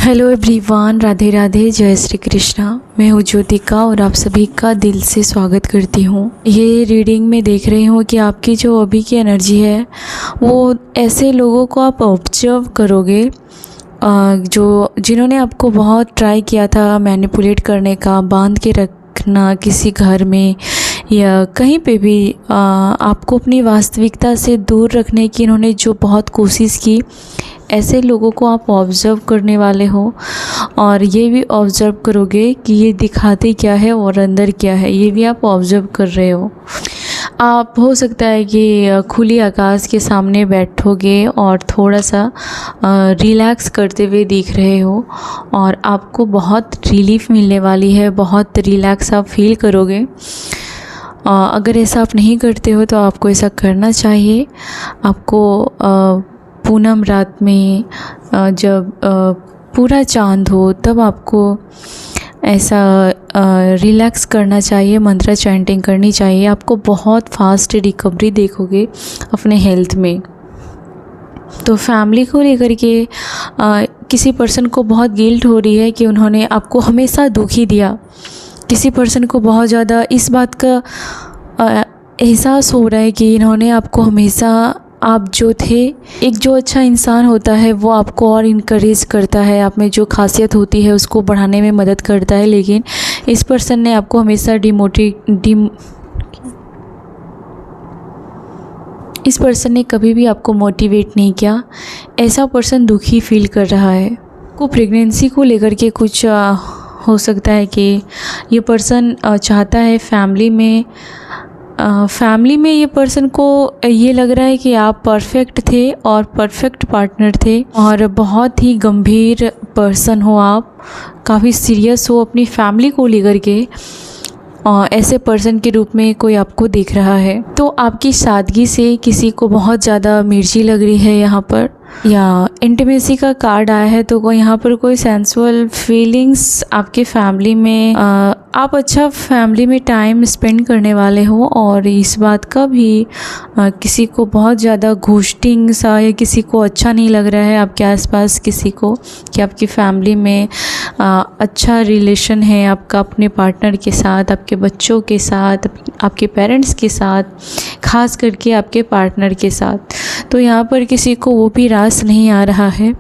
Hello everyone, Radhe Radhe, जय श्री कृष्णा। मैं हूँ ज्योतिका और आप सभी का दिल से स्वागत करती हूँ। ये रीडिंग में देख रही हूँ कि आपकी जो अभी की एनर्जी है वो ऐसे लोगों को आप ऑब्जर्व करोगे जो जिन्होंने आपको बहुत ट्राई किया था मैनिपुलेट करने का, बांध के रखना किसी घर में या कहीं पे भी, आपको अपनी वास्तविकता से दूर रखने की इन्होंने जो बहुत कोशिश की। ऐसे लोगों को आप ऑब्ज़र्व करने वाले हो और ये भी ऑब्ज़र्व करोगे कि ये दिखाते क्या है और अंदर क्या है, ये भी आप ऑब्ज़र्व कर रहे हो। आप हो सकता है कि खुली आकाश के सामने बैठोगे और थोड़ा सा रिलैक्स करते हुए दिख रहे हो और आपको बहुत रिलीफ मिलने वाली है, बहुत रिलैक्स आप फील करोगे। अगर ऐसा आप नहीं करते हो तो आपको ऐसा करना चाहिए। आपको पूनम रात में जब पूरा चांद हो तब आपको ऐसा रिलैक्स करना चाहिए, मंत्र चैंटिंग करनी चाहिए। आपको बहुत फास्ट रिकवरी देखोगे अपने हेल्थ में। तो फैमिली को लेकर के किसी पर्सन को बहुत गिल्ट हो रही है कि उन्होंने आपको हमेशा दुखी दिया। किसी पर्सन को बहुत ज़्यादा इस बात का एहसास हो रहा है कि इन्होंने आपको हमेशा, आप जो थे, एक जो अच्छा इंसान होता है वो आपको और इनकरेज करता है, आप में जो खासियत होती है उसको बढ़ाने में मदद करता है, लेकिन इस पर्सन ने आपको हमेशा इस पर्सन ने कभी भी आपको मोटिवेट नहीं किया। ऐसा पर्सन दुखी फील कर रहा है। को प्रेगनेंसी को लेकर के कुछ हो सकता है कि ये पर्सन चाहता है फैमिली में ये पर्सन को ये लग रहा है कि आप परफेक्ट थे और परफेक्ट पार्टनर थे और बहुत ही गंभीर पर्सन हो, आप काफ़ी सीरियस हो अपनी फैमिली को लेकर के। ऐसे पर्सन के रूप में कोई आपको देख रहा है। तो आपकी सादगी से किसी को बहुत ज़्यादा मिर्ची लग रही है यहाँ पर, या इंटीमेसी का कार्ड आया है तो यहाँ पर कोई सेंसुअल फीलिंग्स आपके फैमिली में, आप अच्छा फैमिली में टाइम स्पेंड करने वाले हो और इस बात का भी किसी को बहुत ज़्यादा घोस्टिंग सा या किसी को अच्छा नहीं लग रहा है आपके आसपास किसी को कि आपकी फैमिली में अच्छा रिलेशन है आपका अपने पार्टनर के साथ, आपके बच्चों के साथ, आपके पेरेंट्स के साथ, खास करके आपके पार्टनर के साथ। तो यहाँ पर किसी को वो भी रास नहीं आ रहा है,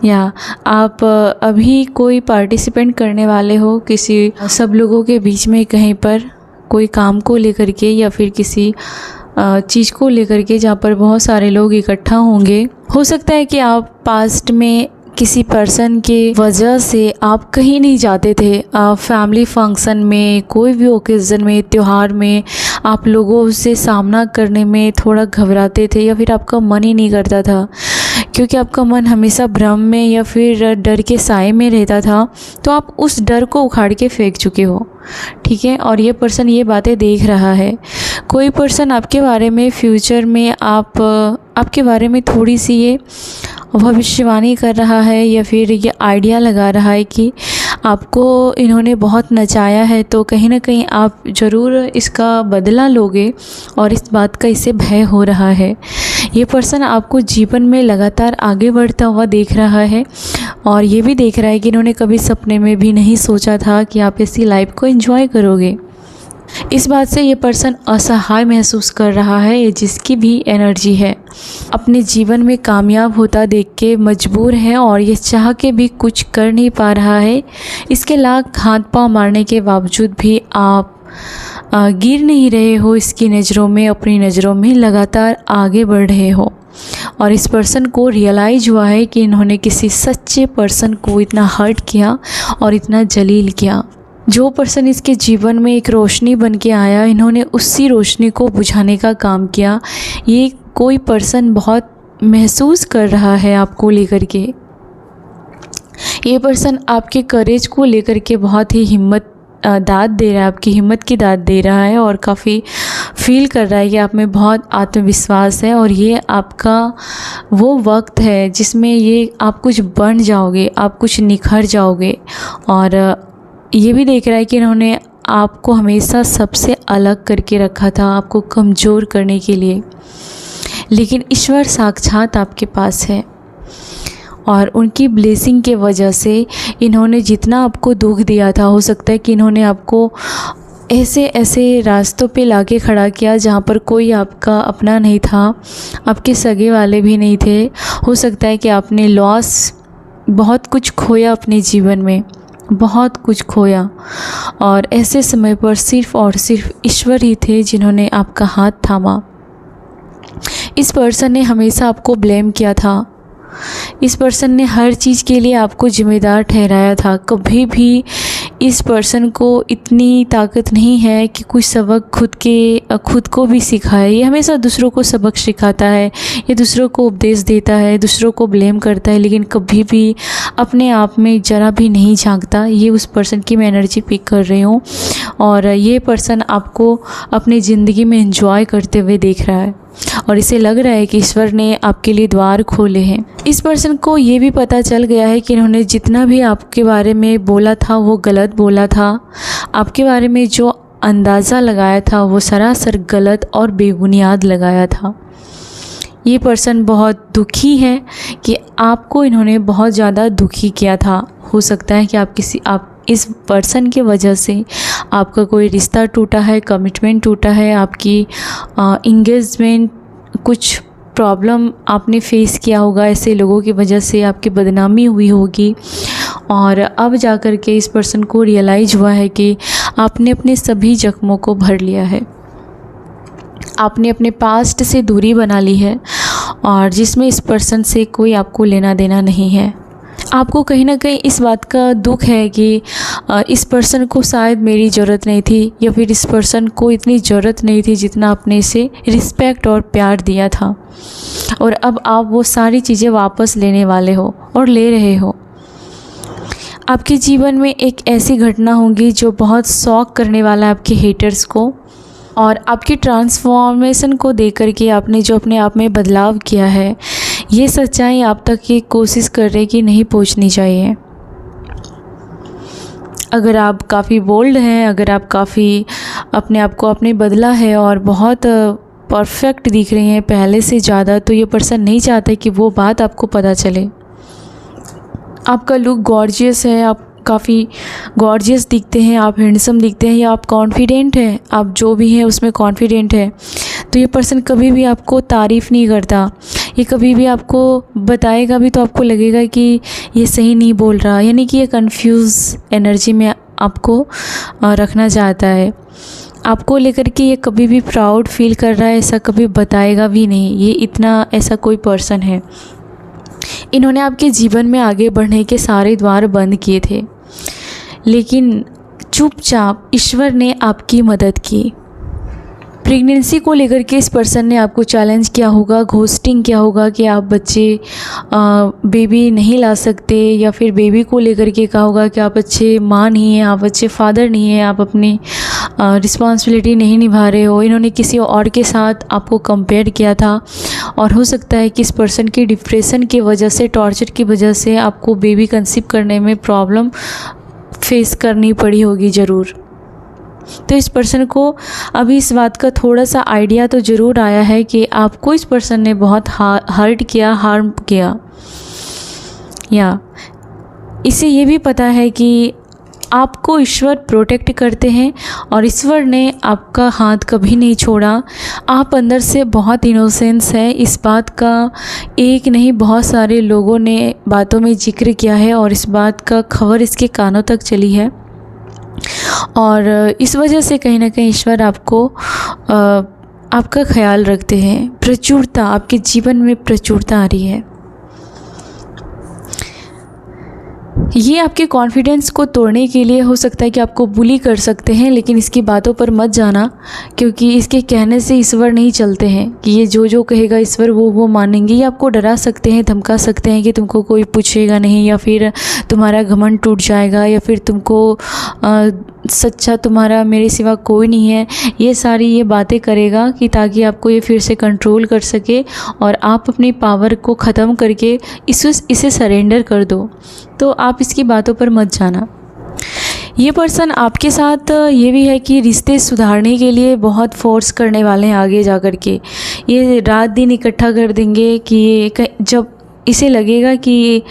या आप अभी कोई पार्टिसिपेंट करने वाले हो किसी सब लोगों के बीच में कहीं पर, कोई काम को लेकर के या फिर किसी चीज़ को लेकर के जहाँ पर बहुत सारे लोग इकट्ठा होंगे। हो सकता है कि आप पास्ट में किसी पर्सन के वजह से आप कहीं नहीं जाते थे, फैमिली फंक्शन में, कोई भी ओकेज़न में, त्यौहार में आप लोगों से सामना करने में थोड़ा घबराते थे या फिर आपका मन ही नहीं करता था क्योंकि आपका मन हमेशा भ्रम में या फिर डर के साए में रहता था। तो आप उस डर को उखाड़ के फेंक चुके हो, ठीक है। और ये पर्सन ये बातें देख रहा है। कोई पर्सन आपके बारे में फ्यूचर में आपके बारे में थोड़ी सी ये भविष्यवाणी कर रहा है या फिर ये आइडिया लगा रहा है कि आपको इन्होंने बहुत नचाया है तो कहीं ना कहीं आप ज़रूर इसका बदला लोगे और इस बात का इसे भय हो रहा है। ये पर्सन आपको जीवन में लगातार आगे बढ़ता हुआ देख रहा है और ये भी देख रहा है कि इन्होंने कभी सपने में भी नहीं सोचा था कि आप ऐसी लाइफ को एंजॉय करोगे। इस बात से ये पर्सन असहाय महसूस कर रहा है। ये जिसकी भी एनर्जी है अपने जीवन में कामयाब होता देख के मजबूर है और ये चाह के भी कुछ कर नहीं पा रहा है। इसके लाख हाथ पांव मारने के बावजूद भी आप गिर नहीं रहे हो इसकी नज़रों में, अपनी नज़रों में लगातार आगे बढ़ रहे हो। और इस पर्सन को रियलाइज हुआ है कि इन्होंने किसी सच्चे पर्सन को इतना हर्ट किया और इतना जलील किया। जो पर्सन इसके जीवन में एक रोशनी बन के आया, इन्होंने उसी रोशनी को बुझाने का काम किया। ये कोई पर्सन बहुत महसूस कर रहा है आपको लेकर के। ये पर्सन आपके करेज को लेकर के बहुत ही दाद दे रहा है, आपकी हिम्मत की दाद दे रहा है और काफ़ी फील कर रहा है कि आप में बहुत आत्मविश्वास है और ये आपका वो वक्त है जिसमें ये आप कुछ बन जाओगे, आप कुछ निखर जाओगे। और ये भी देख रहा है कि इन्होंने आपको हमेशा सबसे अलग करके रखा था, आपको कमज़ोर करने के लिए, लेकिन ईश्वर साक्षात आपके पास है और उनकी ब्लेसिंग के वजह से इन्होंने जितना आपको दुख दिया था, हो सकता है कि इन्होंने आपको ऐसे ऐसे रास्तों पे लाके खड़ा किया जहाँ पर कोई आपका अपना नहीं था, आपके सगे वाले भी नहीं थे। हो सकता है कि आपने बहुत कुछ खोया अपने जीवन में, बहुत कुछ खोया, और ऐसे समय पर सिर्फ़ और सिर्फ ईश्वर ही थे जिन्होंने आपका हाथ थामा। इस पर्सन ने हमेशा आपको ब्लेम किया था, इस पर्सन ने हर चीज़ के लिए आपको जिम्मेदार ठहराया था। कभी भी इस पर्सन को इतनी ताकत नहीं है कि कुछ सबक खुद को भी सिखाए। ये हमेशा दूसरों को सबक सिखाता है, ये दूसरों को उपदेश देता है, दूसरों को ब्लेम करता है, लेकिन कभी भी अपने आप में ज़रा भी नहीं झांकता। ये उस पर्सन की मैं एनर्जी पिक कर रही हूँ, और ये पर्सन आपको अपनी ज़िंदगी में एंजॉय करते हुए देख रहा है, और इसे लग रहा है कि ईश्वर ने आपके लिए द्वार खोले हैं। इस पर्सन को ये भी पता चल गया है कि इन्होंने जितना भी आपके बारे में बोला था वो गलत बोला था। आपके बारे में जो अंदाज़ा लगाया था वो सरासर गलत और बेबुनियाद लगाया था। ये पर्सन बहुत दुखी है कि आपको इन्होंने बहुत ज़्यादा दुखी किया था। हो सकता है कि आप इस पर्सन की वजह से आपका कोई रिश्ता टूटा है, कमिटमेंट टूटा है, आपकी इंगेजमेंट, कुछ प्रॉब्लम आपने फेस किया होगा, ऐसे लोगों की वजह से आपकी बदनामी हुई होगी, और अब जाकर के इस पर्सन को रियलाइज़ हुआ है कि आपने अपने सभी जख्मों को भर लिया है, आपने अपने पास्ट से दूरी बना ली है, और जिसमें इस पर्सन से कोई आपको लेना देना नहीं है। आपको कहीं ना कहीं इस बात का दुख है कि इस पर्सन को शायद मेरी ज़रूरत नहीं थी, या फिर इस पर्सन को इतनी ज़रूरत नहीं थी जितना आपने इसे रिस्पेक्ट और प्यार दिया था, और अब आप वो सारी चीज़ें वापस लेने वाले हो और ले रहे हो। आपके जीवन में एक ऐसी घटना होगी जो बहुत शॉक करने वाला है आपके हेटर्स को, और आपकी ट्रांसफॉर्मेशन को देकर के आपने जो अपने आप में बदलाव किया है, ये सच्चाई आप तक ये कोशिश कर रहे कि नहीं पहुंचनी चाहिए। अगर आप काफ़ी बोल्ड हैं, अगर आप काफ़ी अपने आप को आपने बदला है और बहुत परफेक्ट दिख रही हैं पहले से ज़्यादा, तो ये पर्सन नहीं चाहता कि वो बात आपको पता चले। आपका लुक गॉर्जियस है, आप काफ़ी गॉर्जियस दिखते हैं, आप हैंडसम दिखते हैं, या आप कॉन्फिडेंट हैं, आप जो भी हैं उसमें कॉन्फिडेंट है, तो ये पर्सन कभी भी आपको तारीफ़ नहीं करता। ये कभी भी आपको बताएगा भी तो आपको लगेगा कि ये सही नहीं बोल रहा, यानी कि ये कंफ्यूज एनर्जी में आपको रखना चाहता है। आपको लेकर के ये कभी भी प्राउड फील कर रहा है ऐसा कभी बताएगा भी नहीं। ये इतना ऐसा कोई पर्सन है। इन्होंने आपके जीवन में आगे बढ़ने के सारे द्वार बंद किए थे, लेकिन चुपचाप ईश्वर ने आपकी मदद की। प्रेगनेंसी को लेकर के इस पर्सन ने आपको चैलेंज किया होगा, घोस्टिंग किया होगा कि आप बेबी नहीं ला सकते, या फिर बेबी को लेकर के कहा होगा कि आप अच्छे माँ नहीं हैं, आप अच्छे फादर नहीं हैं, आप अपनी रिस्पॉन्सिबिलिटी नहीं निभा रहे हो। इन्होंने किसी और के साथ आपको कंपेयर किया था, और हो सकता है कि इस पर्सन की डिप्रेशन की वजह से, टॉर्चर की वजह से आपको बेबी कंसीव करने में प्रॉब्लम फेस करनी पड़ी होगी ज़रूर। तो इस पर्सन को अभी इस बात का थोड़ा सा आइडिया तो ज़रूर आया है कि आपको इस पर्सन ने बहुत हर्ट किया, हार्म किया, या इसे ये भी पता है कि आपको ईश्वर प्रोटेक्ट करते हैं, और ईश्वर ने आपका हाथ कभी नहीं छोड़ा। आप अंदर से बहुत इनोसेंस है, इस बात का एक नहीं बहुत सारे लोगों ने बातों में जिक्र किया है, और इस बात का खबर इसके कानों तक चली है, और इस वजह से कहीं ना कहीं ईश्वर आपको आपका ख्याल रखते हैं। प्रचुरता, आपके जीवन में प्रचुरता आ रही है। ये आपके कॉन्फिडेंस को तोड़ने के लिए हो सकता है कि आपको बुली कर सकते हैं, लेकिन इसकी बातों पर मत जाना, क्योंकि इसके कहने से ईश्वर नहीं चलते हैं कि ये जो कहेगा ईश्वर वो मानेंगे। ये आपको डरा सकते हैं, धमका सकते हैं कि तुमको कोई पूछेगा नहीं, या फिर तुम्हारा घमंड टूट जाएगा, या फिर तुमको सच्चा तुम्हारा मेरे सिवा कोई नहीं है। ये सारी ये बातें करेगा कि ताकि आपको ये फिर से कंट्रोल कर सके, और आप अपनी पावर को ख़त्म करके इसे सरेंडर कर दो। तो आप इसकी बातों पर मत जाना। ये पर्सन आपके साथ ये भी है कि रिश्ते सुधारने के लिए बहुत फोर्स करने वाले हैं आगे जा कर के। ये रात दिन इकट्ठा कर देंगे कि जब इसे लगेगा कि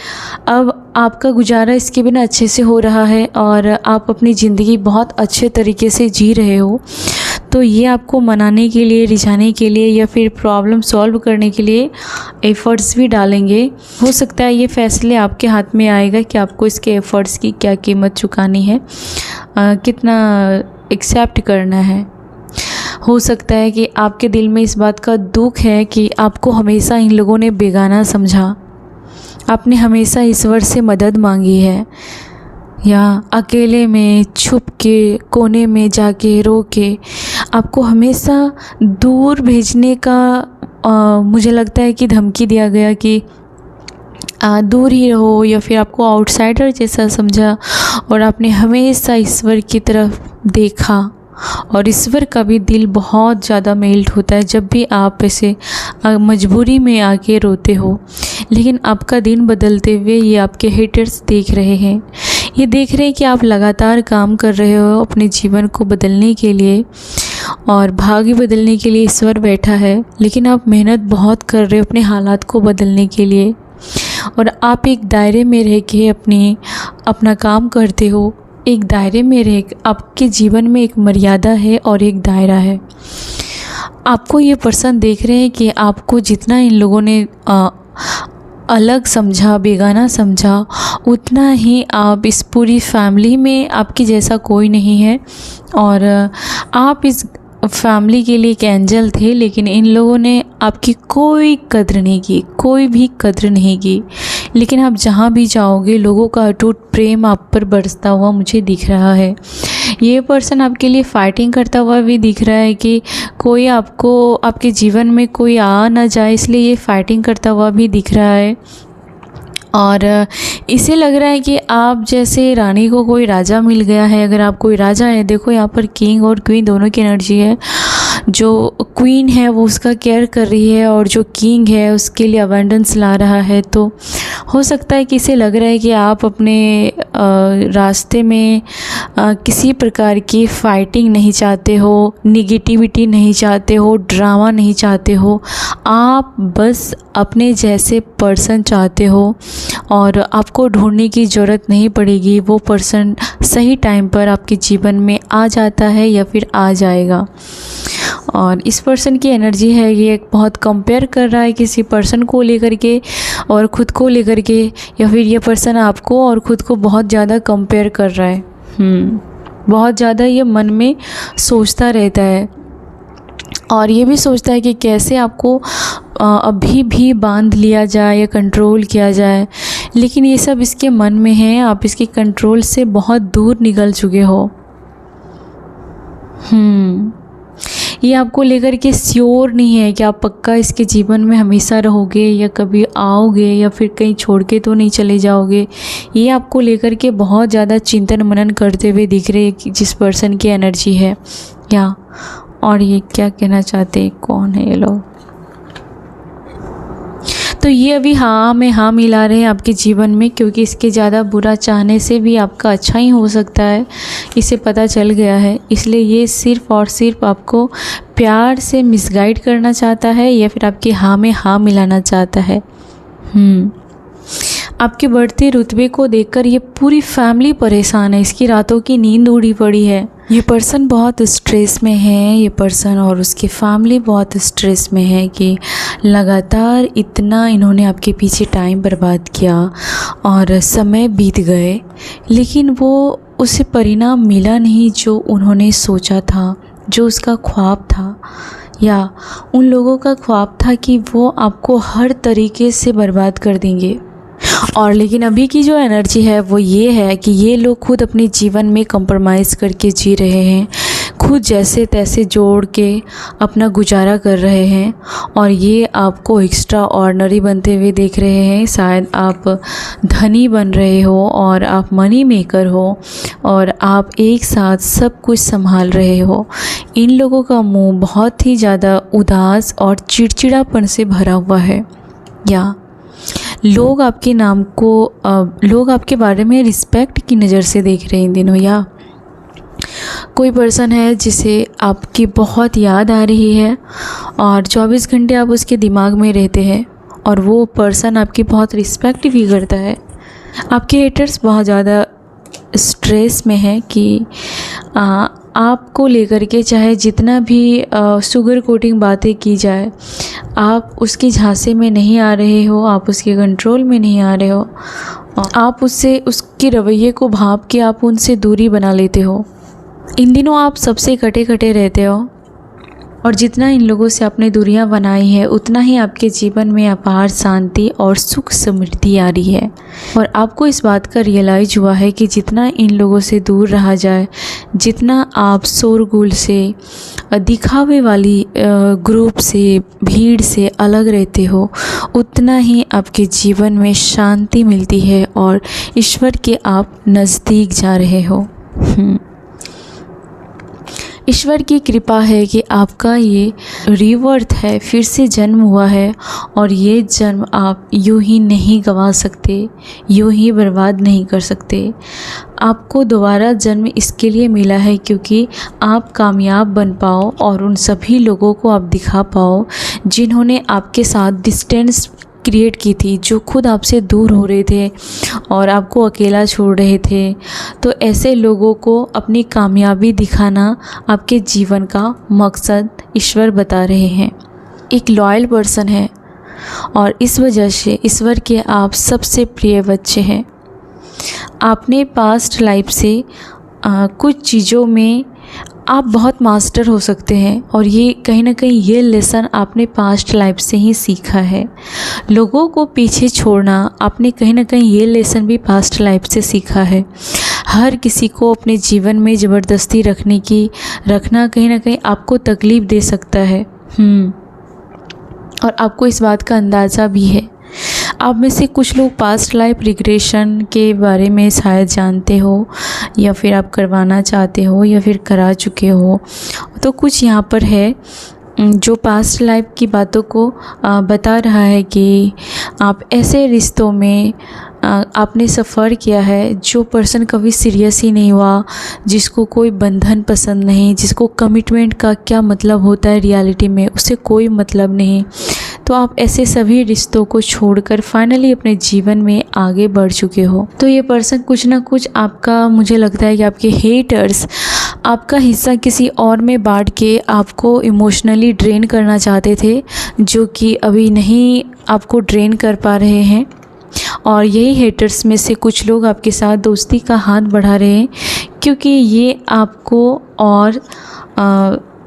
अब आपका गुजारा इसके बिना अच्छे से हो रहा है और आप अपनी ज़िंदगी बहुत अच्छे तरीके से जी रहे हो। तो ये आपको मनाने के लिए, रिझाने के लिए या फिर प्रॉब्लम सॉल्व करने के लिए एफ़र्ट्स भी डालेंगे। हो सकता है ये फ़ैसले आपके हाथ में आएगा कि आपको इसके एफ़र्ट्स की क्या कीमत चुकानी है, कितना एक्सेप्ट करना है। हो सकता है कि आपके दिल में इस बात का दुख है कि आपको हमेशा इन लोगों ने बेगाना समझा, आपने हमेशा ईश्वर से मदद मांगी है, या अकेले में छुप के कोने में जाके रो के आपको हमेशा दूर भेजने का मुझे लगता है कि धमकी दिया गया कि दूर ही रहो, या फिर आपको आउटसाइडर जैसा समझा। और आपने हमेशा ईश्वर की तरफ देखा, और ईश्वर का भी दिल बहुत ज़्यादा मेल्ट होता है जब भी आप ऐसे मजबूरी में आके रोते हो। लेकिन आपका दिन बदलते हुए ये आपके हेटर्स देख रहे हैं, ये देख रहे हैं कि आप लगातार काम कर रहे हो अपने जीवन को बदलने के लिए, और भाग्य बदलने के लिए ईश्वर बैठा है। लेकिन आप मेहनत बहुत कर रहे हो अपने हालात को बदलने के लिए, और आप एक दायरे में रह के अपना काम करते हो। एक दायरे में रह, आपके जीवन में एक मर्यादा है और एक दायरा है। आपको ये पर्सन देख रहे हैं कि आपको जितना इन लोगों ने अलग समझा, बेगाना समझा, उतना ही आप इस पूरी फैमिली में आपकी जैसा कोई नहीं है। और आप इस फैमिली के लिए एक एंजल थे, लेकिन इन लोगों ने आपकी कोई कद्र नहीं की, कोई भी कद्र नहीं की। लेकिन आप जहाँ भी जाओगे लोगों का अटूट प्रेम आप पर बरसता हुआ मुझे दिख रहा है। ये पर्सन आपके लिए फ़ाइटिंग करता हुआ भी दिख रहा है कि कोई आपको, आपके जीवन में कोई आ ना जाए, इसलिए ये फ़ाइटिंग करता हुआ भी दिख रहा है। और इसे लग रहा है कि आप जैसे रानी को कोई राजा मिल गया है। अगर आप कोई राजा है, देखो यहाँ पर किंग और क्वीन दोनों की एनर्जी है। जो क्वीन है वो उसका केयर कर रही है, और जो किंग है उसके लिए अबंडेंस ला रहा है। तो हो सकता है कि इसे लग रहा है कि आप अपने रास्ते में किसी प्रकार की फाइटिंग नहीं चाहते हो, निगेटिविटी नहीं चाहते हो, ड्रामा नहीं चाहते हो। आप बस अपने जैसे पर्सन चाहते हो, और आपको ढूंढने की ज़रूरत नहीं पड़ेगी। वो पर्सन सही टाइम पर आपके जीवन में आ जाता है या फिर आ जाएगा। और इस पर्सन की एनर्जी है, ये बहुत कंपेयर कर रहा है किसी पर्सन को लेकर के और ख़ुद को लेकर के, या फिर ये पर्सन आपको और ख़ुद को बहुत ज़्यादा कंपेयर कर रहा है। बहुत ज़्यादा ये मन में सोचता रहता है, और ये भी सोचता है कि कैसे आपको अभी भी बांध लिया जाए या कंट्रोल किया जाए। लेकिन ये सब इसके मन में है, आप इसके कंट्रोल से बहुत दूर निकल चुके हो। ये आपको लेकर के श्योर नहीं है कि आप पक्का इसके जीवन में हमेशा रहोगे, या कभी आओगे, या फिर कहीं छोड़ के तो नहीं चले जाओगे। ये आपको लेकर के बहुत ज़्यादा चिंतन मनन करते हुए दिख रहे हैं कि जिस पर्सन की एनर्जी है या। और ये क्या कहना चाहते हैं, कौन है ये लोग? तो ये अभी हाँ में हाँ मिला रहे हैं आपके जीवन में, क्योंकि इसके ज़्यादा बुरा चाहने से भी आपका अच्छा ही हो सकता है, इसे पता चल गया है। इसलिए ये सिर्फ़ और सिर्फ आपको प्यार से मिसगाइड करना चाहता है, या फिर आपकी हाँ में हाँ मिलाना चाहता है। आपके बढ़ते रुतबे को देखकर ये पूरी फैमिली परेशान है, इसकी रातों की नींद उड़ी पड़ी है। ये पर्सन बहुत स्ट्रेस में है, ये पर्सन और उसकी फैमिली बहुत स्ट्रेस में है कि लगातार इतना इन्होंने आपके पीछे टाइम बर्बाद किया और समय बीत गए, लेकिन वो उसे परिणाम मिला नहीं जो उन्होंने सोचा था, जो उसका ख्वाब था, या उन लोगों का ख्वाब था कि वो आपको हर तरीके से बर्बाद कर देंगे। और लेकिन अभी की जो एनर्जी है वो ये है कि ये लोग खुद अपने जीवन में कंप्रोमाइज़ करके जी रहे हैं, खुद जैसे तैसे जोड़ के अपना गुजारा कर रहे हैं, और ये आपको एक्स्ट्रा ऑर्डिनरी बनते हुए देख रहे हैं। शायद आप धनी बन रहे हो और आप मनी मेकर हो, और आप एक साथ सब कुछ संभाल रहे हो। इन लोगों का मुंह बहुत ही ज़्यादा उदास और चिड़चिड़ापन से भरा हुआ है, या लोग आपके नाम को लोग आपके बारे में रिस्पेक्ट की नज़र से देख रहे हैं इन दिनों। या कोई पर्सन है जिसे आपकी बहुत याद आ रही है और 24 घंटे आप उसके दिमाग में रहते हैं, और वो पर्सन आपकी बहुत रिस्पेक्ट भी करता है। आपके हेटर्स बहुत ज़्यादा स्ट्रेस में है कि आपको लेकर के चाहे जितना भी शुगर कोटिंग बातें की जाए, आप उसकी झांसे में नहीं आ रहे हो, आप उसके कंट्रोल में नहीं आ रहे हो, आप उससे उसके रवैये को भांप के आप उनसे दूरी बना लेते हो। इन दिनों आप सबसे कटे कटे रहते हो और जितना इन लोगों से आपने दूरियां बनाई है उतना ही आपके जीवन में अपार शांति और सुख समृद्धि आ रही है। और आपको इस बात का रियलाइज हुआ है कि जितना इन लोगों से दूर रहा जाए, जितना आप शोरगुल से, दिखावे वाली ग्रुप से, भीड़ से अलग रहते हो, उतना ही आपके जीवन में शांति मिलती है और ईश्वर के आप नज़दीक जा रहे हो। ईश्वर की कृपा है कि आपका ये रीबर्थ है, फिर से जन्म हुआ है और ये जन्म आप यूं ही नहीं गंवा सकते, यूं ही बर्बाद नहीं कर सकते। आपको दोबारा जन्म इसके लिए मिला है क्योंकि आप कामयाब बन पाओ और उन सभी लोगों को आप दिखा पाओ जिन्होंने आपके साथ डिस्टेंस क्रिएट की थी, जो खुद आपसे दूर हो रहे थे और आपको अकेला छोड़ रहे थे। तो ऐसे लोगों को अपनी कामयाबी दिखाना आपके जीवन का मकसद ईश्वर बता रहे हैं। एक लॉयल पर्सन है और इस वजह से ईश्वर के आप सबसे प्रिय बच्चे हैं। आपने पास्ट लाइफ से कुछ चीज़ों में आप बहुत मास्टर हो सकते हैं और ये कहीं ना कहीं ये लेसन आपने पास्ट लाइफ से ही सीखा है। लोगों को पीछे छोड़ना आपने कहीं ना कहीं ये लेसन भी पास्ट लाइफ से सीखा है। हर किसी को अपने जीवन में ज़बरदस्ती रखना कहीं ना कहीं आपको तकलीफ़ दे सकता है। और आपको इस बात का अंदाज़ा भी है। आप में से कुछ लोग पास्ट लाइफ रिग्रेशन के बारे में शायद जानते हो या फिर आप करवाना चाहते हो या फिर करा चुके हो। तो कुछ यहाँ पर है जो पास्ट लाइफ की बातों को बता रहा है कि आप ऐसे रिश्तों में आपने सफ़र किया है जो पर्सन कभी सीरियस ही नहीं हुआ, जिसको कोई बंधन पसंद नहीं, जिसको कमिटमेंट का क्या मतलब होता है रियलिटी में उससे कोई मतलब नहीं। तो आप ऐसे सभी रिश्तों को छोड़कर फाइनली अपने जीवन में आगे बढ़ चुके हो। तो ये पर्सन कुछ ना कुछ आपका, मुझे लगता है कि आपके हेटर्स आपका हिस्सा किसी और में बांट के आपको इमोशनली ड्रेन करना चाहते थे, जो कि अभी नहीं आपको ड्रेन कर पा रहे हैं। और यही हेटर्स में से कुछ लोग आपके साथ दोस्ती का हाथ बढ़ा रहे हैं क्योंकि ये आपको और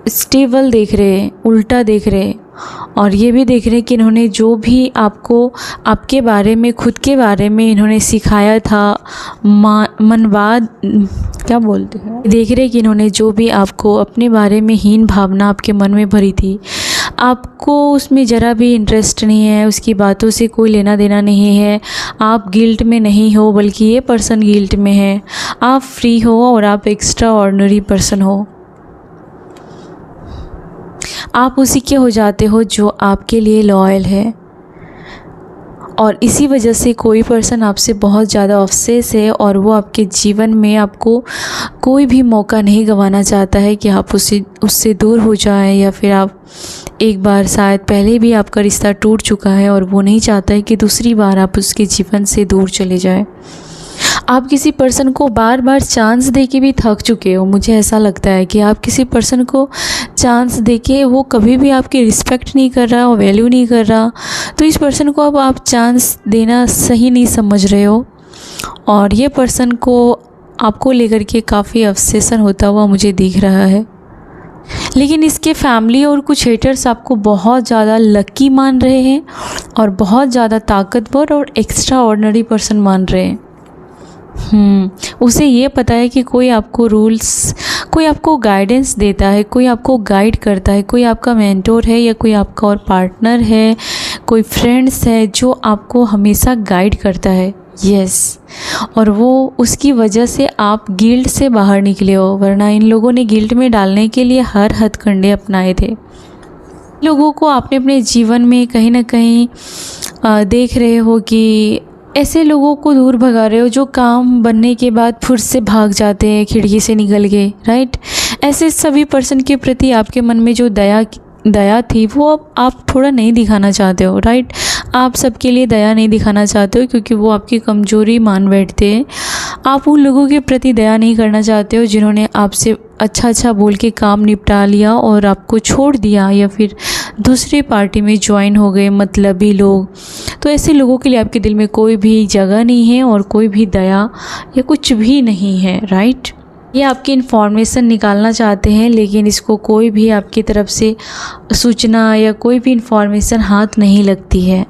स्टेबल देख रहे हैं, उल्टा देख रहे हैं। और ये भी देख रहे हैं कि इन्होंने जो भी आपको आपके बारे में, खुद के बारे में इन्होंने सिखाया था, मनवाद क्या बोलते हैं, देख रहे हैं कि इन्होंने जो भी आपको अपने बारे में हीन भावना आपके मन में भरी थी, आपको उसमें ज़रा भी इंटरेस्ट नहीं है, उसकी बातों से कोई लेना देना नहीं है। आप गिल्ट में नहीं हो बल्कि ये पर्सन गिल्ट में है। आप फ्री हो और आप एक्स्ट्रा ऑर्डिनरी पर्सन हो। आप उसी के हो जाते हो जो आपके लिए लॉयल है। और इसी वजह से कोई पर्सन आपसे बहुत ज़्यादा ऑब्सेस है और वो आपके जीवन में आपको कोई भी मौका नहीं गंवाना चाहता है कि आप उससे दूर हो जाएं, या फिर आप एक बार शायद पहले भी आपका रिश्ता टूट चुका है और वो नहीं चाहता है कि दूसरी बार आप उसके जीवन से दूर चले जाएं। आप किसी पर्सन को बार बार चांस देके भी थक चुके हो। मुझे ऐसा लगता है कि आप किसी पर्सन को चांस देके वो कभी भी आपकी रिस्पेक्ट नहीं कर रहा, वैल्यू नहीं कर रहा, तो इस पर्सन को अब आप चांस देना सही नहीं समझ रहे हो। और ये पर्सन को आपको लेकर के काफ़ी ऑब्सेशन होता हुआ मुझे दिख रहा है। लेकिन इसके फैमिली और कुछ हेटर्स आपको बहुत ज़्यादा लकी मान रहे हैं और बहुत ज़्यादा ताकतवर और एक्स्ट्रा ऑर्डिनरी पर्सन मान रहे हैं। उसे ये पता है कि कोई आपको रूल्स, कोई आपको गाइडेंस देता है, कोई आपको गाइड करता है, कोई आपका मेंटोर है या कोई आपका और पार्टनर है, कोई फ्रेंड्स है जो आपको हमेशा गाइड करता है। यस, और वो उसकी वजह से आप गिल्ट से बाहर निकले हो, वरना इन लोगों ने गिल्ट में डालने के लिए हर हथकंडे अपनाए थे। लोगों को आपने अपने जीवन में कहीं ना कहीं देख रहे हो कि ऐसे लोगों को दूर भगा रहे हो जो काम बनने के बाद फिर से भाग जाते हैं खिड़की से निकल के, राइट। ऐसे सभी पर्सन के प्रति आपके मन में जो दया दया थी वो अब आप थोड़ा नहीं दिखाना चाहते हो, राइट। आप सबके लिए दया नहीं दिखाना चाहते हो क्योंकि वो आपकी कमज़ोरी मान बैठते हैं। आप उन लोगों के प्रति दया नहीं करना चाहते हो जिन्होंने आपसे अच्छा बोल के काम निपटा लिया और आपको छोड़ दिया, या फिर दूसरी पार्टी में ज्वाइन हो गए मतलबी लोग। तो ऐसे लोगों के लिए आपके दिल में कोई भी जगह नहीं है और कोई भी दया या कुछ भी नहीं है, राइट। ये आपकी इन्फॉर्मेशन निकालना चाहते हैं लेकिन इसको कोई भी आपकी तरफ से सूचना या कोई भी इन्फॉर्मेशन हाथ नहीं लगती है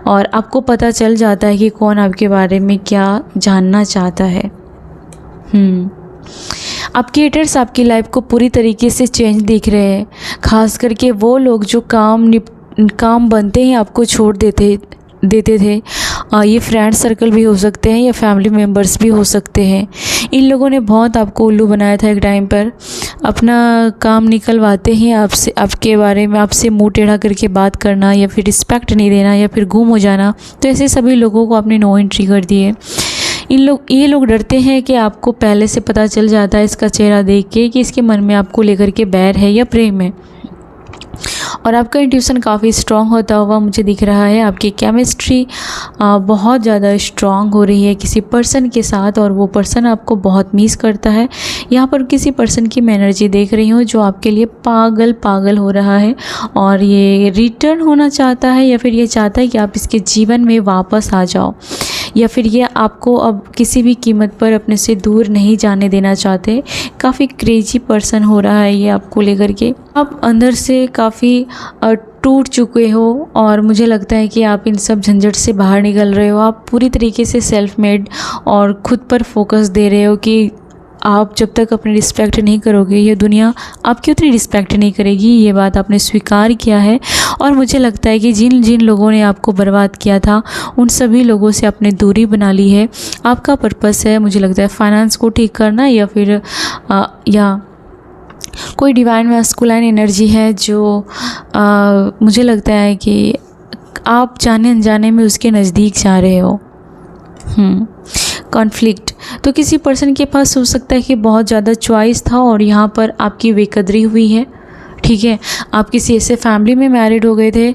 और आपको पता चल जाता है कि कौन आपके बारे में क्या जानना चाहता है। आपके हेटर्स आपकी लाइफ को पूरी तरीके से चेंज दिख रहे हैं, खास करके वो लोग जो काम बनते हैं आपको छोड़ देते थे। ये फ्रेंड सर्कल भी हो सकते हैं या फैमिली मेम्बर्स भी हो सकते हैं। इन लोगों ने बहुत आपको उल्लू बनाया था एक टाइम पर। अपना काम निकलवाते हैं आपसे, आपके बारे में आपसे मुंह टेढ़ा करके बात करना या फिर रिस्पेक्ट नहीं देना या फिर गुम हो जाना। तो ऐसे सभी लोगों को आपने नो एंट्री कर दी है। ये लोग डरते हैं कि आपको पहले से पता चल जाता है इसका चेहरा देख के कि इसके मन में आपको लेकर के बैर है या प्रेम है। और आपका इंट्यूशन काफ़ी स्ट्रॉन्ग होता हुआ मुझे दिख रहा है। आपकी केमिस्ट्री बहुत ज़्यादा स्ट्रॉन्ग हो रही है किसी पर्सन के साथ और वो पर्सन आपको बहुत मिस करता है। यहाँ पर किसी पर्सन की मैं एनर्जी देख रही हूँ जो आपके लिए पागल हो रहा है और ये रिटर्न होना चाहता है या फिर ये चाहता है कि आप इसके जीवन में वापस आ जाओ, या फिर ये आपको अब किसी भी कीमत पर अपने से दूर नहीं जाने देना चाहते। काफ़ी क्रेजी पर्सन हो रहा है ये आपको लेकर के। आप अंदर से काफ़ी टूट चुके हो और मुझे लगता है कि आप इन सब झंझट से बाहर निकल रहे हो। आप पूरी तरीके से सेल्फ मेड और ख़ुद पर फोकस दे रहे हो कि आप जब तक अपनी रिस्पेक्ट नहीं करोगे ये दुनिया आपकी उतनी रिस्पेक्ट नहीं करेगी। ये बात आपने स्वीकार किया है और मुझे लगता है कि जिन जिन लोगों ने आपको बर्बाद किया था उन सभी लोगों से आपने दूरी बना ली है। आपका पर्पस है मुझे लगता है फाइनेंस को ठीक करना या फिर या कोई डिवाइन मैस्कुलाइन एनर्जी है जो मुझे लगता है कि आप जाने अनजाने में उसके नज़दीक जा रहे हो। कॉन्फ्लिक्ट तो किसी पर्सन के पास हो सकता है कि बहुत ज़्यादा चॉइस था और यहाँ पर आपकी बेकदरी हुई है। ठीक है, आप किसी ऐसे फैमिली में मैरिड हो गए थे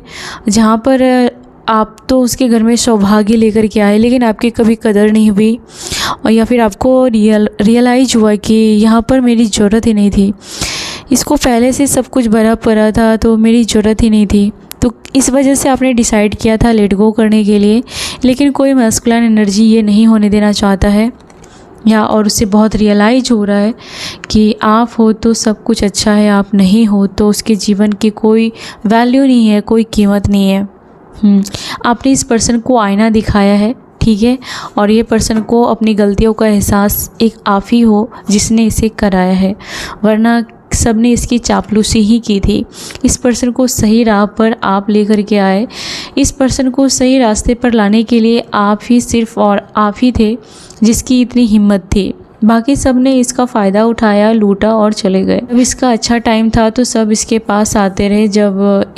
जहाँ पर आप तो उसके घर में सौभाग्य लेकर के आए लेकिन आपकी कभी कदर नहीं हुई और या फिर आपको रियलाइज हुआ कि यहाँ पर मेरी ज़रूरत ही नहीं थी, इसको पहले से सब कुछ भरा पड़ा था तो मेरी ज़रूरत ही नहीं थी। तो इस वजह से आपने डिसाइड किया था लेट गो करने के लिए, लेकिन कोई मैस्कुलाइन एनर्जी ये नहीं होने देना चाहता है या और उससे बहुत रियलाइज हो रहा है कि आप हो तो सब कुछ अच्छा है, आप नहीं हो तो उसके जीवन की कोई वैल्यू नहीं है, कोई कीमत नहीं है। आपने इस पर्सन को आईना दिखाया है, ठीक है, और ये पर्सन को अपनी गलतियों का एहसास एक आप ही हो जिसने इसे कराया है, वरना सबने इसकी चापलूसी ही की थी। इस पर्सन को सही राह पर आप लेकर के आए, इस पर्सन को सही रास्ते पर लाने के लिए आप ही सिर्फ और आप ही थे जिसकी इतनी हिम्मत थी। बाकी सब ने इसका फ़ायदा उठाया, लूटा और चले गए। जब इसका अच्छा टाइम था तो सब इसके पास आते रहे, जब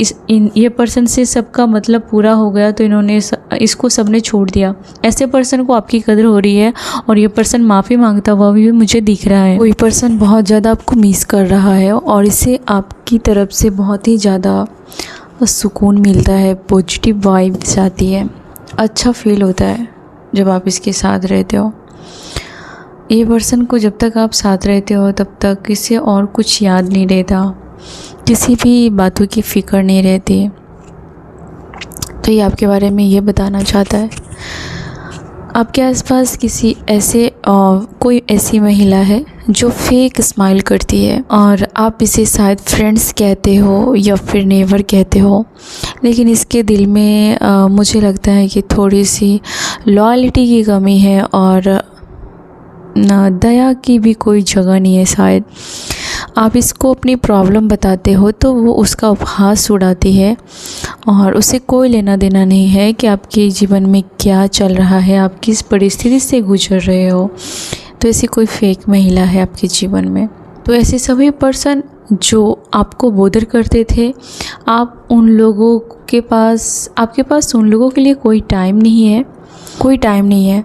ये पर्सन से सबका मतलब पूरा हो गया तो इन्होंने इसको सबने छोड़ दिया। ऐसे पर्सन को आपकी कदर हो रही है और ये पर्सन माफ़ी मांगता हुआ भी मुझे दिख रहा है। कोई पर्सन बहुत ज़्यादा आपको मिस कर रहा है और इसे आपकी तरफ से बहुत ही ज़्यादा सुकून मिलता है, पॉजिटिव वाइब्स आती है, अच्छा फील होता है जब आप इसके साथ रहते हो। ये पर्सन को जब तक आप साथ रहते हो तब तक इसे और कुछ याद नहीं रहता, किसी भी बातों की फ़िक्र नहीं रहती। तो ये आपके बारे में ये बताना चाहता है। आपके आसपास किसी ऐसे कोई ऐसी महिला है जो फेक स्माइल करती है और आप इसे शायद फ्रेंड्स कहते हो या फिर नेवर कहते हो, लेकिन इसके दिल में मुझे लगता है कि थोड़ी सी लॉयल्टी की कमी है और दया की भी कोई जगह नहीं है। शायद आप इसको अपनी प्रॉब्लम बताते हो तो वो उसका उपहास उड़ाती है और उसे कोई लेना देना नहीं है कि आपके जीवन में क्या चल रहा है, आप किस परिस्थिति से गुजर रहे हो। तो ऐसी कोई फेक महिला है आपके जीवन में। तो ऐसे सभी पर्सन जो आपको बोदर करते थे, आप उन लोगों के पास, आपके पास उन लोगों के लिए कोई टाइम नहीं है, कोई टाइम नहीं है।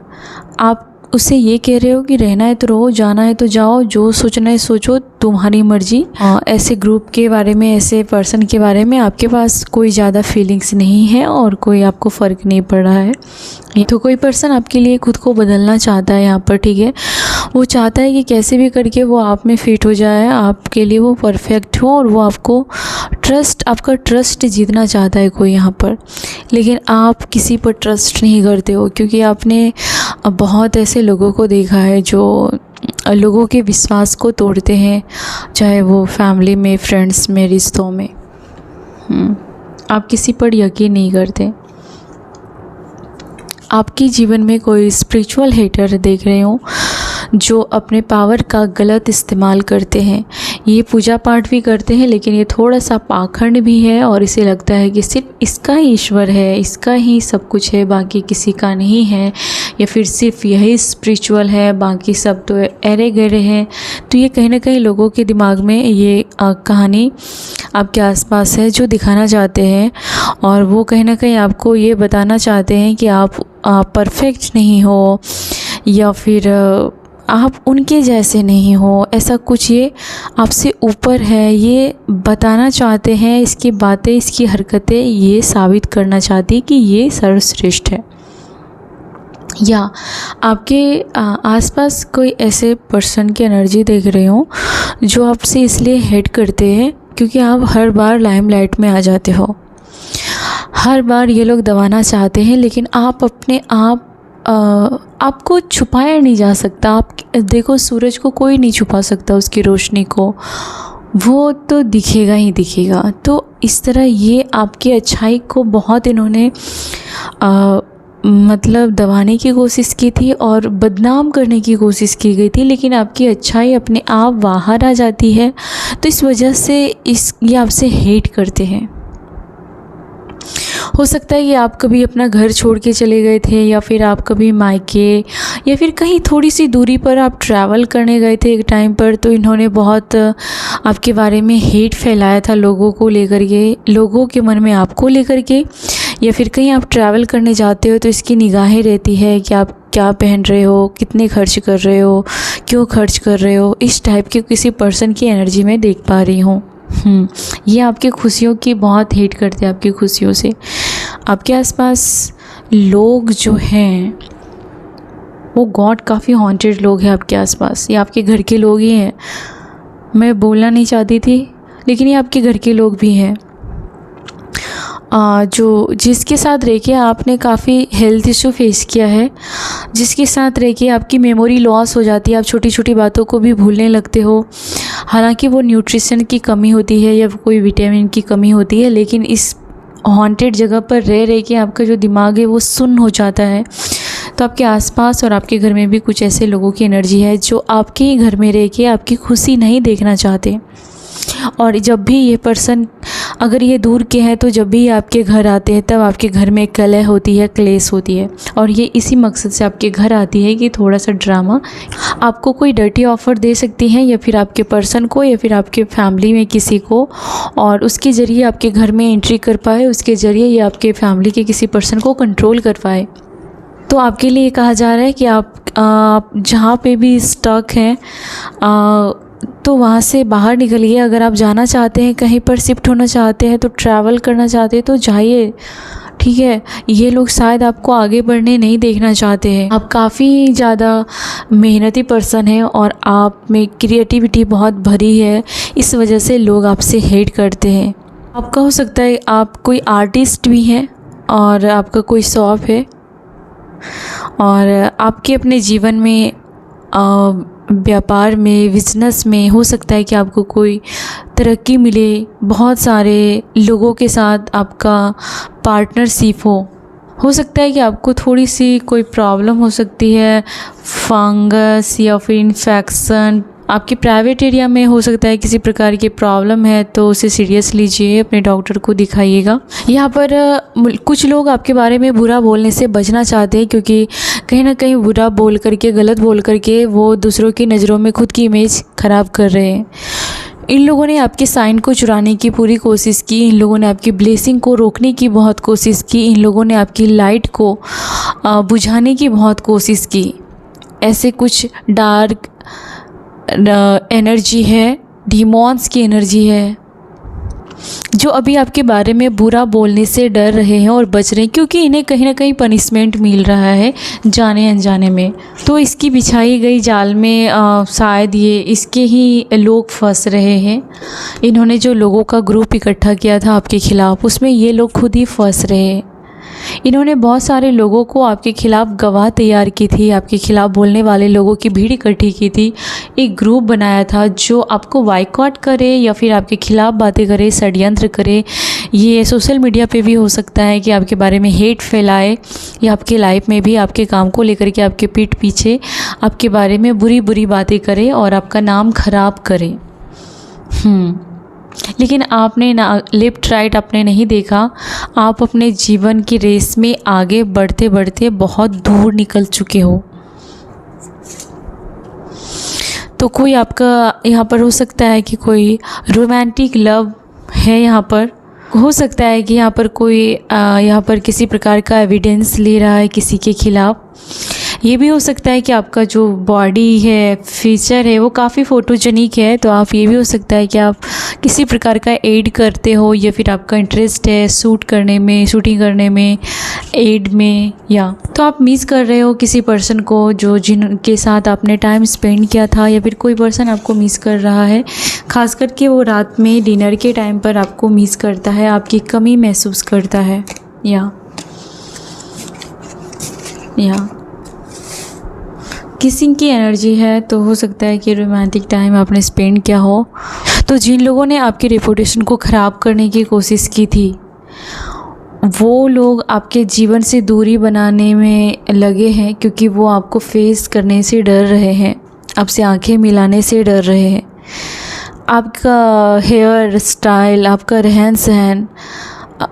आप उससे ये कह रहे हो कि रहना है तो रहो, जाना है तो जाओ, जो सोचना है सोचो, तुम्हारी मर्जी। ऐसे ग्रुप के बारे में, ऐसे पर्सन के बारे में आपके पास कोई ज़्यादा फीलिंग्स नहीं है और कोई आपको फ़र्क नहीं पड़ रहा है। तो कोई पर्सन आपके लिए खुद को बदलना चाहता है यहाँ पर, ठीक है। वो चाहता है कि कैसे भी करके वो आप में फिट हो जाए, आपके लिए वो परफेक्ट हो, और वो आपको आपका ट्रस्ट जीतना चाहता है कोई यहाँ पर। लेकिन आप किसी पर ट्रस्ट नहीं करते हो, क्योंकि आपने बहुत ऐसे लोगों को देखा है जो लोगों के विश्वास को तोड़ते हैं, चाहे वो फैमिली में, फ्रेंड्स में, रिश्तों में। आप किसी पर यकीन नहीं करते। आपके जीवन में कोई स्पिरिचुअल हेटर देख रहे हो जो अपने पावर का गलत इस्तेमाल करते हैं। ये पूजा पाठ भी करते हैं, लेकिन ये थोड़ा सा पाखंड भी है, और इसे लगता है कि सिर्फ इसका ही ईश्वर है, इसका ही सब कुछ है, बाकी किसी का नहीं है, या फिर सिर्फ यही स्पिरिचुअल है, बाकी सब तो एरे गहरे हैं। तो ये कहीं ना कहीं लोगों के दिमाग में ये कहानी आपके आसपास है जो दिखाना चाहते हैं, और वो कहीं ना कहीं आपको ये बताना चाहते हैं कि आप परफेक्ट नहीं हो, या फिर आप उनके जैसे नहीं हो, ऐसा कुछ ये आपसे ऊपर है, ये बताना चाहते हैं। इसकी बातें, इसकी हरकतें ये साबित करना चाहती कि ये सर्वश्रेष्ठ है। या आपके आसपास कोई ऐसे पर्सन की एनर्जी देख रहे हो जो आपसे इसलिए हेट करते हैं क्योंकि आप हर बार लाइमलाइट में आ जाते हो। हर बार ये लोग दबाना चाहते हैं, लेकिन आप अपने आपको छुपाया नहीं जा सकता। आप देखो, सूरज को कोई नहीं छुपा सकता, उसकी रोशनी को, वो तो दिखेगा ही दिखेगा। तो इस तरह ये आपकी अच्छाई को बहुत इन्होंने मतलब दबाने की कोशिश की थी और बदनाम करने की कोशिश की गई थी, लेकिन आपकी अच्छाई अपने आप बाहर आ जाती है। तो इस वजह से ये आपसे हेट करते हैं। हो सकता है कि आप कभी अपना घर छोड़ के चले गए थे, या फिर आप कभी मायके या फिर कहीं थोड़ी सी दूरी पर आप ट्रैवल करने गए थे एक टाइम पर, तो इन्होंने बहुत आपके बारे में हेट फैलाया था लोगों को लेकर के, लोगों के मन में आपको लेकर के। या फिर कहीं आप ट्रैवल करने जाते हो तो इसकी निगाहें रहती है कि आप क्या पहन रहे हो, कितने खर्च कर रहे हो, क्यों खर्च कर रहे हो। इस टाइप के किसी पर्सन की एनर्जी में देख पा रही हूँ। ये आपके खुशियों की बहुत हेट करते हैं, आपकी खुशियों से। आपके आसपास लोग जो हैं वो गॉड काफ़ी हॉन्टेड लोग हैं आपके आसपास। ये आपके घर के लोग ही हैं। मैं बोलना नहीं चाहती थी, लेकिन ये आपके घर के लोग भी हैं जो जिसके साथ रह के आपने काफ़ी हेल्थ इशू फेस किया है, जिसके साथ रह के आपकी मेमोरी लॉस हो जाती है, आप छोटी छोटी बातों को भी भूलने लगते हो। हालांकि वो न्यूट्रिशन की कमी होती है या कोई विटामिन की कमी होती है, लेकिन इस हॉन्टेड जगह पर रह के आपका जो दिमाग है वो सुन्न हो जाता है। तो आपके आसपास और आपके घर में भी कुछ ऐसे लोगों की एनर्जी है जो आपके ही घर में रह के आपकी खुशी नहीं देखना चाहते। और जब भी ये पर्सन, अगर ये दूर के हैं, तो जब भी आपके घर आते हैं तब आपके घर में कलह होती है, क्लेश होती है, और ये इसी मकसद से आपके घर आती है कि थोड़ा सा ड्रामा। आपको कोई डर्टी ऑफ़र दे सकती हैं, या फिर आपके पर्सन को, या फिर आपके फैमिली में किसी को, और उसके ज़रिए आपके घर में एंट्री कर पाए, उसके ज़रिए ये आपके फैमिली के किसी पर्सन को कंट्रोल कर पाए। तो आपके लिए कहा जा रहा है कि आप जहाँ पे भी स्टक हैं तो वहाँ से बाहर निकलिए। अगर आप जाना चाहते हैं, कहीं पर शिफ्ट होना चाहते हैं, तो ट्रैवल करना चाहते हैं तो जाइए, ठीक है। ये लोग शायद आपको आगे बढ़ने नहीं देखना चाहते हैं। आप काफ़ी ज़्यादा मेहनती पर्सन हैं और आप में क्रिएटिविटी बहुत भरी है, इस वजह से लोग आपसे हेट करते हैं। आपका हो सकता है आप कोई आर्टिस्ट भी हैं और आपका कोई शॉप है, और आपके अपने जीवन में व्यापार में, बिजनेस में हो सकता है कि आपको कोई तरक्की मिले, बहुत सारे लोगों के साथ आपका पार्टनरशिप हो सकता है कि आपको थोड़ी सी कोई प्रॉब्लम हो सकती है, फंगस या फिर इन्फेक्शन आपके प्राइवेट एरिया में हो सकता है, किसी प्रकार की प्रॉब्लम है तो उसे सीरियस लीजिए, अपने डॉक्टर को दिखाइएगा। यहाँ पर कुछ लोग आपके बारे में बुरा बोलने से बचना चाहते हैं, क्योंकि कहीं ना कहीं बुरा बोल करके, गलत बोल करके वो दूसरों की नज़रों में खुद की इमेज ख़राब कर रहे हैं। इन लोगों ने आपके साइन को चुराने की पूरी कोशिश की, इन लोगों ने आपकी ब्लेसिंग को रोकने की बहुत कोशिश की, इन लोगों ने आपकी लाइट को बुझाने की बहुत कोशिश की। ऐसे कुछ डार्क एनर्जी है, डीमॉन्स की एनर्जी है, जो अभी आपके बारे में बुरा बोलने से डर रहे हैं और बच रहे हैं, क्योंकि इन्हें कहीं ना कहीं पनिशमेंट मिल रहा है जाने अनजाने में। तो इसकी बिछाई गई जाल में शायद ये इसके ही लोग फंस रहे हैं। इन्होंने जो लोगों का ग्रुप इकट्ठा किया था आपके ख़िलाफ़, उसमें ये लोग खुद ही फंस रहे हैं। इन्होंने बहुत सारे लोगों को आपके ख़िलाफ़ गवाह तैयार की थी, आपके ख़िलाफ़ बोलने वाले लोगों की भीड़ इकट्ठी की थी, एक ग्रुप बनाया था जो आपको बायकॉट करे या फिर आपके ख़िलाफ़ बातें करे, षड्यंत्र करे। ये सोशल मीडिया पे भी हो सकता है कि आपके बारे में हेट फैलाए, या आपके लाइफ में भी आपके काम को लेकर के आपके पीठ पीछे आपके बारे में बुरी बुरी बातें करे और आपका नाम ख़राब करे। लेकिन आपने ना लेफ्ट राइट आपने नहीं देखा। आप अपने जीवन की रेस में आगे बढ़ते बढ़ते बहुत दूर निकल चुके हो। तो कोई आपका यहाँ पर हो सकता है कि कोई रोमांटिक लव है, यहाँ पर हो सकता है कि यहाँ पर कोई यहाँ पर किसी प्रकार का एविडेंस ले रहा है किसी के खिलाफ़। ये भी हो सकता है कि आपका जो बॉडी है, फीचर है, वो काफ़ी फ़ोटोजेनिक है, तो आप ये भी हो सकता है कि आप किसी प्रकार का एड करते हो, या फिर आपका इंटरेस्ट है शूटिंग करने में, एड में, या तो आप मिस कर रहे हो किसी पर्सन को जो जिनके साथ आपने टाइम स्पेंड किया था, या फिर कोई पर्सन आपको मिस कर रहा है। ख़ास करके वो रात में डिनर के टाइम पर आपको मिस करता है, आपकी कमी महसूस करता है। या किसिंग की एनर्जी है, तो हो सकता है कि रोमांटिक टाइम आपने स्पेंड किया हो। तो जिन लोगों ने आपकी रेपुटेशन को ख़राब करने की कोशिश की थी, वो लोग आपके जीवन से दूरी बनाने में लगे हैं, क्योंकि वो आपको फेस करने से डर रहे हैं, आपसे आंखें मिलाने से डर रहे हैं। आपका हेयर स्टाइल, आपका रहन सहन,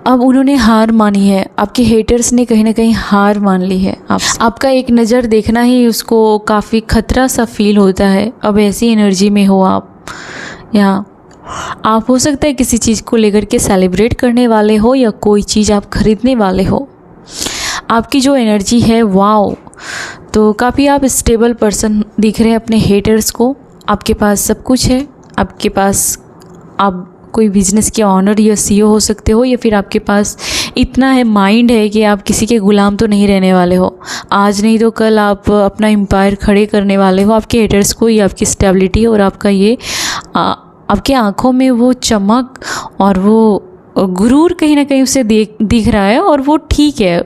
अब उन्होंने हार मानी है। आपके हेटर्स ने कहीं ना कहीं हार मान ली है। आपका एक नज़र देखना ही उसको काफ़ी खतरा सा फील होता है। अब ऐसी एनर्जी में हो आप, या आप हो सकता है किसी चीज़ को लेकर के सेलिब्रेट करने वाले हो, या कोई चीज़ आप खरीदने वाले हो। आपकी जो एनर्जी है, वाओ, तो काफ़ी आप स्टेबल पर्सन दिख रहे हैं अपने हेटर्स को। आपके पास सब कुछ है, आपके पास आप कोई बिजनेस के ऑनर या सीईओ हो सकते हो, या फिर आपके पास इतना है माइंड है कि आप किसी के गुलाम तो नहीं रहने वाले हो। आज नहीं तो कल आप अपना एम्पायर खड़े करने वाले हो। आपके हेटर्स को ये आपकी स्टेबिलिटी और आपका ये आपके आँखों में वो चमक और वो गुरूर कहीं ना कहीं उसे दिख रहा है, और वो ठीक है,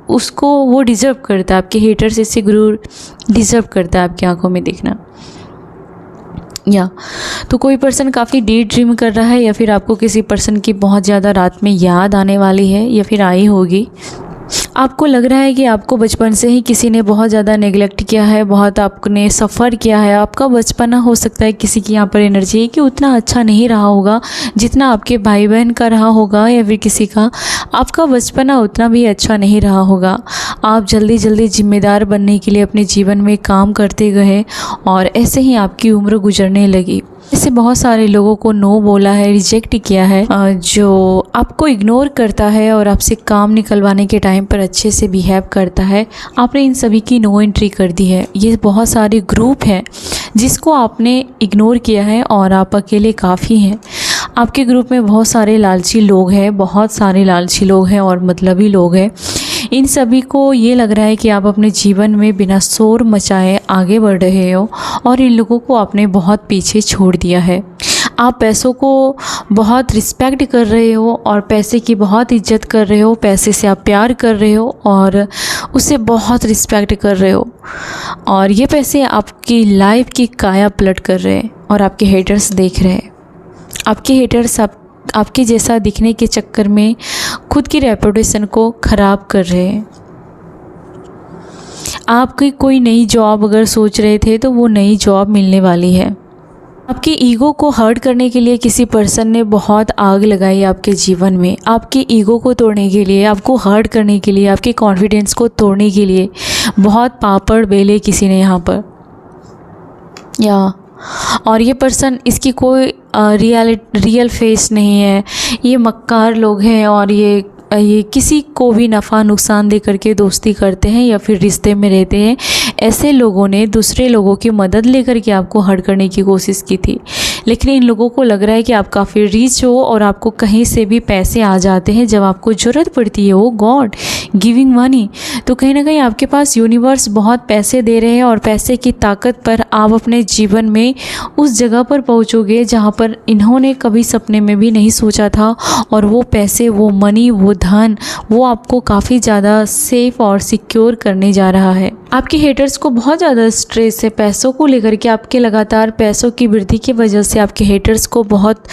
उसको वो डिज़र्व करता है। आपके हेटर्स इससे गुरूर डिज़र्व करता है आपकी आँखों में दिखना। या तो कोई पर्सन काफ़ी डीप ड्रीम कर रहा है, या फिर आपको किसी पर्सन की बहुत ज़्यादा रात में याद आने वाली है, या फिर आई होगी। आपको लग रहा है कि आपको बचपन से ही किसी ने बहुत ज़्यादा नेगलेक्ट किया है, बहुत आपने सफ़र किया है। आपका बचपना हो सकता है किसी की यहाँ पर एनर्जी है कि उतना अच्छा नहीं रहा होगा जितना आपके भाई बहन का रहा होगा, या फिर किसी का। आपका बचपना उतना भी अच्छा नहीं रहा होगा। आप जल्दी जल्दी जिम्मेदार बनने के लिए अपने जीवन में काम करते गए, और ऐसे ही आपकी उम्र गुजरने लगी। ऐसे बहुत सारे लोगों को नो बोला है, रिजेक्ट किया है, जो आपको इग्नोर करता है और आपसे काम निकलवाने के टाइम पर अच्छे से बिहेव करता है। आपने इन सभी की नो एंट्री कर दी है। ये बहुत सारे ग्रुप हैं जिसको आपने इग्नोर किया है, और आप अकेले काफ़ी हैं। आपके ग्रुप में बहुत सारे लालची लोग हैं, बहुत सारे लालची लोग हैं और मतलबी लोग हैं। इन सभी को ये लग रहा है कि आप अपने जीवन में बिना शोर मचाए आगे बढ़ रहे हो, और इन लोगों को आपने बहुत पीछे छोड़ दिया है। आप पैसों को बहुत रिस्पेक्ट कर रहे हो, और पैसे की बहुत इज्जत कर रहे हो। पैसे से आप प्यार कर रहे हो और उसे बहुत रिस्पेक्ट कर रहे हो, और ये पैसे आपकी लाइफ की काया पलट कर रहे हैं, और आपके हेटर्स देख रहे हैं। आपके हेटर्स आपके जैसा दिखने के चक्कर में खुद की रेपुटेशन को ख़राब कर रहे हैं। आपकी कोई नई जॉब अगर सोच रहे थे, तो वो नई जॉब मिलने वाली है। आपकी ईगो को हर्ट करने के लिए किसी पर्सन ने बहुत आग लगाई आपके जीवन में। आपके ईगो को तोड़ने के लिए, आपको हर्ट करने के लिए, आपके कॉन्फिडेंस को तोड़ने के लिए बहुत पापड़ बेले किसी ने यहाँ पर। और ये पर्सन, इसकी कोई रियल फेस नहीं है। ये मक्कार लोग हैं, और ये किसी को भी नफ़ा नुकसान दे करके दोस्ती करते हैं, या फिर रिश्ते में रहते हैं। ऐसे लोगों ने दूसरे लोगों की मदद लेकर के आपको हर्ट करने की कोशिश की थी, लेकिन इन लोगों को लग रहा है कि आप काफ़ी रिच हो और आपको कहीं से भी पैसे आ जाते हैं जब आपको ज़रूरत पड़ती है। ओ गॉड गिविंग मनी। तो कहीं ना कहीं आपके पास यूनिवर्स बहुत पैसे दे रहे हैं और पैसे की ताकत पर आप अपने जीवन में उस जगह पर पहुंचोगे जहां पर इन्होंने कभी सपने में भी नहीं सोचा था। और वो पैसे, वो मनी, वो धन, वो आपको काफ़ी ज़्यादा सेफ और सिक्योर करने जा रहा है। आपके हेटर्स को बहुत ज़्यादा स्ट्रेस है पैसों को लेकर के। आपके लगातार पैसों की वृद्धि की वजह से आपके हेटर्स को बहुत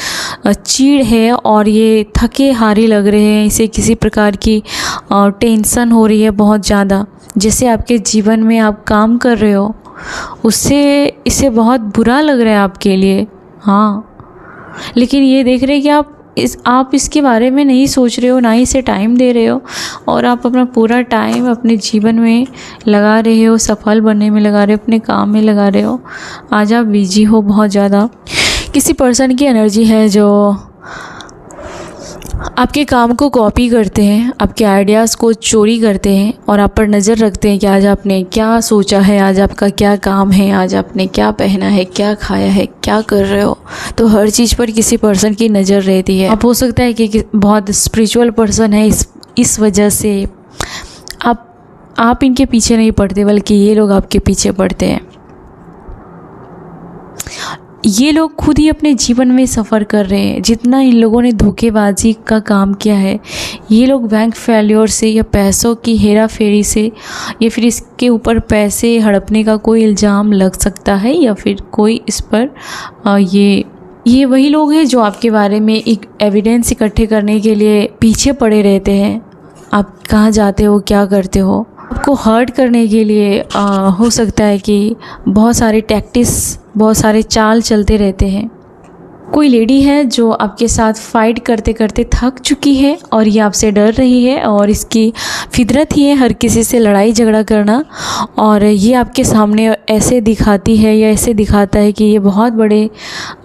चीड़ है और ये थके हारे लग रहे हैं। इसे किसी प्रकार की टेंशन हो रही है बहुत ज़्यादा। जैसे आपके जीवन में आप काम कर रहे हो उससे इसे बहुत बुरा लग रहा है आपके लिए। हाँ, लेकिन ये देख रहे हैं कि आप इसके बारे में नहीं सोच रहे हो, ना ही इसे टाइम दे रहे हो और आप अपना पूरा टाइम अपने जीवन में लगा रहे हो, सफल बनने में लगा रहे हो, अपने काम में लगा रहे हो। आज आप बिजी हो बहुत ज़्यादा। किसी पर्सन की एनर्जी है जो आपके काम को कॉपी करते हैं, आपके आइडियाज़ को चोरी करते हैं और आप पर नज़र रखते हैं कि आज आपने क्या सोचा है, आज आपका क्या काम है, आज आपने क्या पहना है, क्या खाया है, क्या कर रहे हो। तो हर चीज़ पर किसी पर्सन की नज़र रहती है। अब हो सकता है कि बहुत स्पिरिचुअल पर्सन है, इस वजह से आप इनके पीछे नहीं पड़ते बल्कि ये लोग आपके पीछे पड़ते हैं। ये लोग खुद ही अपने जीवन में सफ़र कर रहे हैं। जितना इन लोगों ने धोखेबाजी का काम किया है, ये लोग बैंक फेल्योर से या पैसों की हेरा फेरी से या फिर इसके ऊपर पैसे हड़पने का कोई इल्ज़ाम लग सकता है या फिर कोई इस पर ये वही लोग हैं जो आपके बारे में एक एविडेंस इकट्ठे करने के लिए पीछे पड़े रहते हैं। आप कहाँ जाते हो, क्या करते हो, आपको हर्ट करने के लिए हो सकता है कि बहुत सारे टैक्टिक्स, बहुत सारे चाल चलते रहते हैं। कोई लेडी है जो आपके साथ फ़ाइट करते करते थक चुकी है और ये आपसे डर रही है और इसकी फितरत ही है हर किसी से लड़ाई झगड़ा करना। और ये आपके सामने ऐसे दिखाती है या ऐसे दिखाता है कि ये बहुत बड़े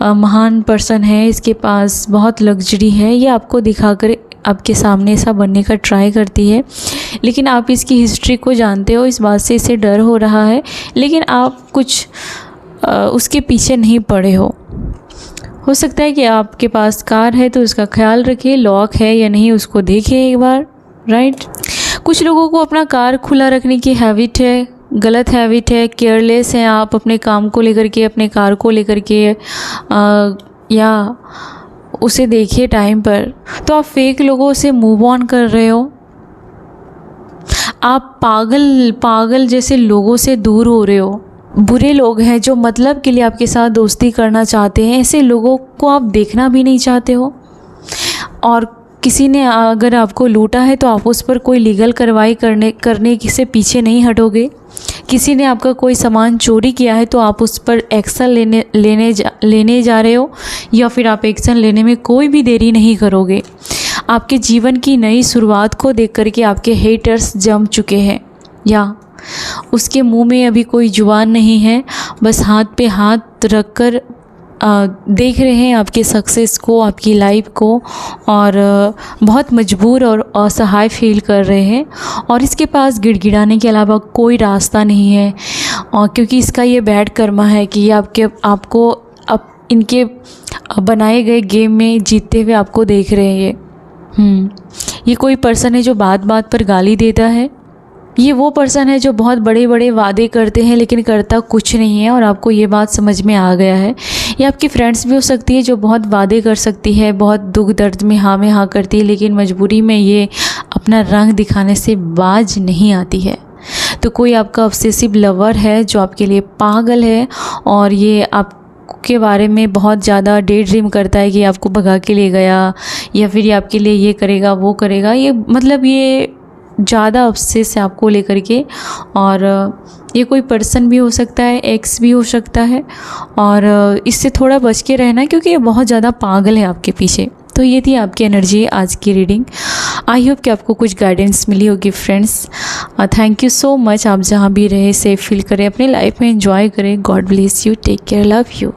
महान पर्सन है, इसके पास बहुत लग्जरी है। ये आपको दिखाकर आपके सामने ऐसा बनने का ट्राई करती है, लेकिन आप इसकी हिस्ट्री को जानते हो, इस बात से इसे डर हो रहा है, लेकिन आप कुछ उसके पीछे नहीं पड़े हो सकता है कि आपके पास कार है तो उसका ख्याल रखिए, लॉक है या नहीं उसको देखिए एक बार, राइट। कुछ लोगों को अपना कार खुला रखने की हैबिट है, गलत हैबिट है, केयरलेस हैं आप अपने काम को लेकर के, अपने कार को लेकर के, या उसे देखिए टाइम पर। तो आप फेक लोगों से मूव ऑन कर रहे हो। आप पागल जैसे लोगों से दूर हो रहे हो। बुरे लोग हैं जो मतलब के लिए आपके साथ दोस्ती करना चाहते हैं, ऐसे लोगों को आप देखना भी नहीं चाहते हो। और किसी ने अगर आपको लूटा है तो आप उस पर कोई लीगल कार्रवाई करने से पीछे नहीं हटोगे। किसी ने आपका कोई सामान चोरी किया है तो आप उस पर एक्शन लेने जा रहे हो, या फिर आप एक्शन लेने में कोई भी देरी नहीं करोगे। आपके जीवन की नई शुरुआत को देख करके आपके हेटर्स जम चुके हैं, या उसके मुंह में अभी कोई जुबान नहीं है, बस हाथ पे हाथ रखकर देख रहे हैं आपके सक्सेस को, आपकी लाइफ को, और बहुत मजबूर और असहाय फील कर रहे हैं। और इसके पास गिड़गिड़ाने के अलावा कोई रास्ता नहीं है, और क्योंकि इसका ये बैड कर्मा है कि ये आपको अब इनके बनाए गए गेम में जीतते हुए आपको देख रहे हैं। ये कोई पर्सन है जो बात बात पर गाली देता है। ये वो पर्सन है जो बहुत बड़े बड़े वादे करते हैं लेकिन करता कुछ नहीं है, और आपको ये बात समझ में आ गया है। ये आपकी फ्रेंड्स भी हो सकती है जो बहुत वादे कर सकती है, बहुत दुख दर्द में हाँ करती है, लेकिन मजबूरी में ये अपना रंग दिखाने से बाज नहीं आती है। तो कोई आपका ऑब्सेसिव लवर है जो आपके लिए पागल है, और ये आपके बारे में बहुत ज़्यादा डे ड्रीम करता है कि आपको भगा के ले गया, या फिर ये आपके लिए ये करेगा वो करेगा। ये मतलब ये ज़्यादा ऑब्सेस है आपको लेकर के। और ये कोई पर्सन भी हो सकता है, एक्स भी हो सकता है, और इससे थोड़ा बच के रहना क्योंकि ये बहुत ज़्यादा पागल है आपके पीछे। तो ये थी आपकी एनर्जी आज की रीडिंग। आई होप कि आपको कुछ गाइडेंस मिली होगी friends. Thank you so much. आप जहाँ भी रहे सेफ फील करें, अपने लाइफ में एंजॉय करें। God bless you, take care, love you.